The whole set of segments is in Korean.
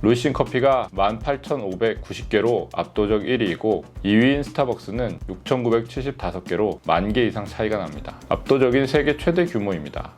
루이싱 커피가 18,590개로 압도적 1위이고 2위인 스타벅스는 6,975개로 10,000개 이상 차이가 납니다. 압도적인 세계 최대 규모입니다.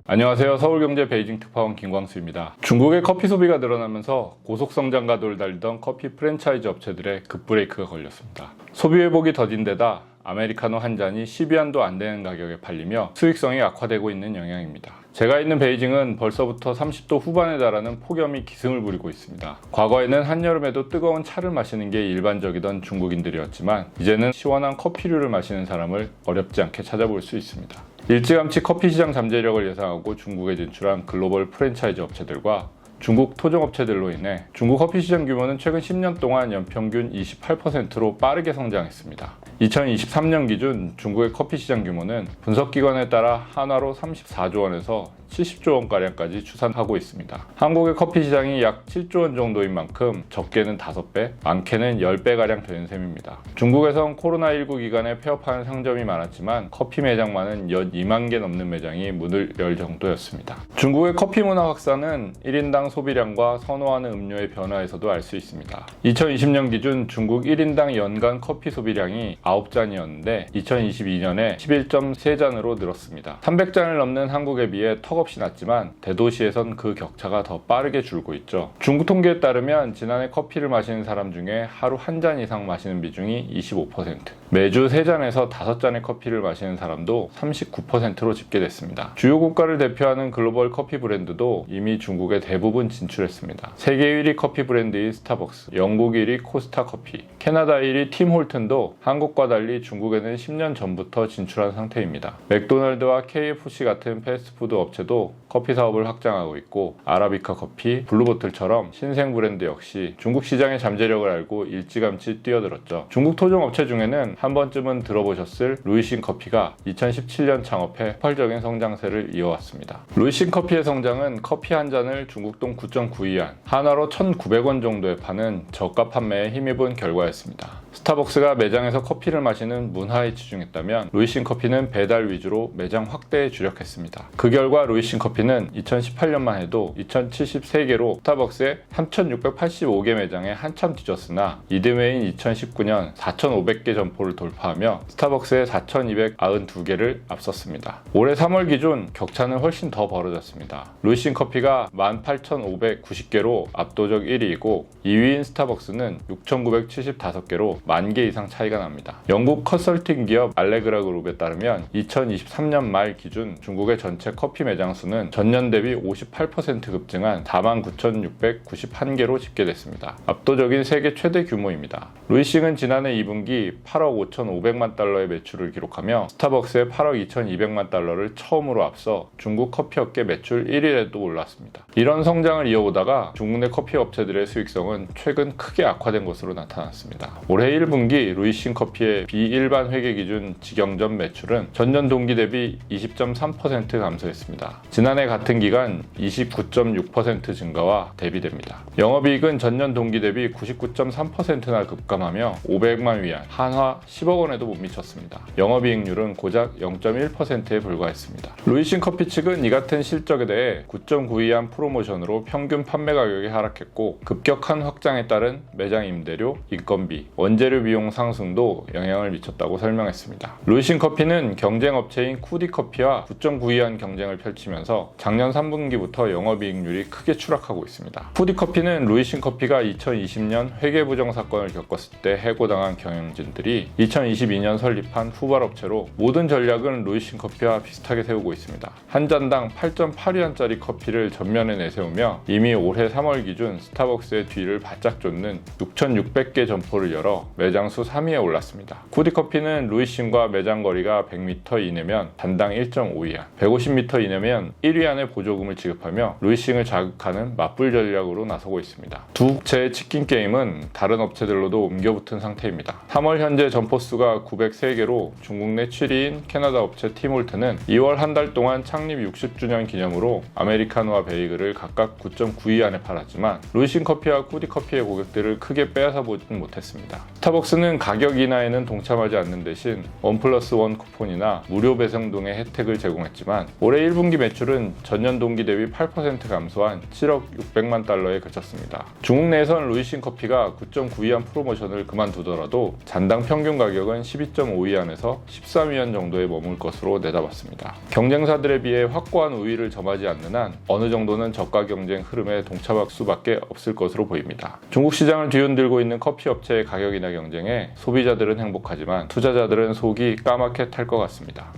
안녕하세요. 서울경제 베이징 특파원 김광수입니다. 중국의 커피 소비가 늘어나면서 고속성장 가도를 달리던 커피 프랜차이즈 업체들의 급브레이크가 걸렸습니다. 소비 회복이 더딘 데다 아메리카노 한 잔이 10위안도 안 되는 가격에 팔리며 수익성이 악화되고 있는 영향입니다. 제가 있는 베이징은 벌써부터 30도 후반에 달하는 폭염이 기승을 부리고 있습니다. 과거에는 한여름에도 뜨거운 차를 마시는 게 일반적이던 중국인들이었지만 이제는 시원한 커피류를 마시는 사람을 어렵지 않게 찾아볼 수 있습니다. 일찌감치 커피 시장 잠재력을 예상하고 중국에 진출한 글로벌 프랜차이즈 업체들과 중국 토종업체들로 인해 중국 커피 시장 규모는 최근 10년 동안 연평균 28%로 빠르게 성장했습니다. 2023년 기준 중국의 커피 시장 규모는 분석기관에 따라 한화로 34조 원에서 70조 원가량까지 추산하고 있습니다. 한국의 커피 시장이 약 7조 원 정도인 만큼 적게는 5배, 많게는 10배가량 되는 셈입니다. 중국에선 코로나19 기간에 폐업하는 상점이 많았지만 커피 매장만은 연 2만 개 넘는 매장이 문을 열 정도였습니다. 중국의 커피 문화 확산은 1인당 소비량과 선호하는 음료의 변화에서도 알 수 있습니다. 2020년 기준 중국 1인당 연간 커피 소비량이 9잔이었는데 2022년에 11.3잔으로 늘었습니다. 300잔을 넘는 한국에 비해 턱없이 낮지만 대도시에선 그 격차가 더 빠르게 줄고 있죠. 중국 통계에 따르면 지난해 커피를 마시는 사람 중에 하루 한 잔 이상 마시는 비중이 25%, 매주 3잔에서 5잔의 커피를 마시는 사람도 39%로 집계됐습니다. 주요 국가를 대표하는 글로벌 커피 브랜드도 이미 중국에 대부분 진출했습니다. 세계 1위 커피 브랜드인 스타벅스, 영국 1위 코스타 커피, 캐나다 1위 팀 홀튼도 한국과 달리 중국에는 10년 전부터 진출한 상태입니다. 맥도날드와 KFC 같은 패스트푸드 업체도 커피 사업을 확장하고 있고 아라비카 커피, 블루보틀처럼 신생 브랜드 역시 중국 시장의 잠재력을 알고 일찌감치 뛰어들었죠. 중국 토종 업체 중에는 한 번쯤은 들어보셨을 루이싱 커피가 2017년 창업해 폭발적인 성장세를 이어왔습니다. 루이싱 커피의 성장은 커피 한 잔을 중국 돈 9.92위안, 한화로 1,900원 정도에 파는 저가 판매에 힘입은 결과였습니다. 스타벅스가 매장에서 커피를 마시는 문화에 집중했다면 루이싱 커피는 배달 위주로 매장 확대에 주력했습니다. 그 결과 루이싱 커피는 2018년만 해도 2,073개로 스타벅스의 3,685개 매장에 한참 뒤졌으나 이듬해인 2019년 4,500개 점포를 돌파하며 스타벅스의 4,292개를 앞섰습니다. 올해 3월 기준 격차는 훨씬 더 벌어졌습니다. 루이싱 커피가 18,590개로 압도적 1위이고 2위인 스타벅스는 6,975개로 10,000개 이상 차이가 납니다. 영국 컨설팅 기업 알레그라 그룹에 따르면 2023년 말 기준 중국의 전체 커피 매장 수는 전년 대비 58% 급증한 49,691개로 집계됐습니다. 압도적인 세계 최대 규모입니다. 루이싱은 지난해 2분기 8억 5,500만 달러의 매출을 기록하며 스타벅스의 8억 2,200만 달러를 처음으로 앞서 중국 커피업계 매출 1위에도 올랐습니다. 이런 성장을 이어오다가 중국 내 커피 업체들의 수익성은 최근 크게 악화된 것으로 나타났습니다. 올해 1분기 루이싱 커피의 비일반 회계 기준 직영점 매출은 전년 동기 대비 20.3% 감소했습니다. 지난해 같은 기간 29.6% 증가와 대비됩니다. 영업이익은 전년 동기 대비 99.3%나 급감하며 500만 위안, 한화 10억 원에도 못 미쳤습니다. 영업이익률은 고작 0.1%에 불과했습니다. 루이싱 커피 측은 이 같은 실적에 대해 9.92위안 프로모션으로 평균 판매 가격이 하락했고 급격한 확장에 따른 매장 임대료, 인건비, 원재료 비용 상승도 영향을 미쳤다고 설명했습니다. 루이싱 커피는 경쟁 업체인 쿠디커피와 9.92위안 경쟁을 펼치면서 작년 3분기부터 영업이익률이 크게 추락하고 있습니다. 쿠디커피는 루이싱 커피가 2020년 회계부정 사건을 겪었을 때 해고당한 경영진들이 2022년 설립한 후발업체로 모든 전략은 루이싱 커피와 비슷하게 세우고 있습니다. 한 잔당 8.8위안짜리 커피를 전면에 내세우며 이미 올해 3월 기준 스타벅스의 뒤를 바짝 쫓는 6,600개 점포를 열어 매장 수 3위에 올랐습니다. 쿠디커피는 루이싱과 매장 거리가 100m 이내면 단당 1.5위안, 150m 이내면 1위안의 보조금을 지급하며 루이싱을 자극하는 맞불 전략으로 나서고 있습니다. 두 업체의 치킨 게임은 다른 업체들로도 옮겨붙은 상태입니다. 3월 현재 점포수가 903개로 중국 내 7위인 캐나다 업체 티몰트는 2월 한 달 동안 창립 60주년 기념으로 아메리카노와 베이글을 각각 9.92 안에 팔았지만 루이신 커피와 쿠디 커피의 고객들을 크게 빼앗아 보진 못했습니다. 스타벅스는 가격 인하에는 동참하지 않는 대신 1+1 쿠폰이나 무료 배송 등의 혜택을 제공했지만 올해 1분기 매출은 전년 동기 대비 8% 감소한 7억 600만 달러에 그쳤습니다. 중국 내에선 루이신 커피가 9.92안 프로모션을 그만두더라도 잔당 평균 가격은 12.52안에서 13위안 정도에 머물 것으로 내다봤습니다. 경쟁사들에 비해 확고한 우위를 점하지 않는 한 어느 정도는 저가 경쟁 흐름에 동참할 수밖에 없을 것으로 보입니다. 중국 시장을 뒤흔들고 있는 커피 업체의 가격 인하 경쟁에 소비자들은 행복하지만 투자자들은 속이 까맣게 탈 것 같습니다.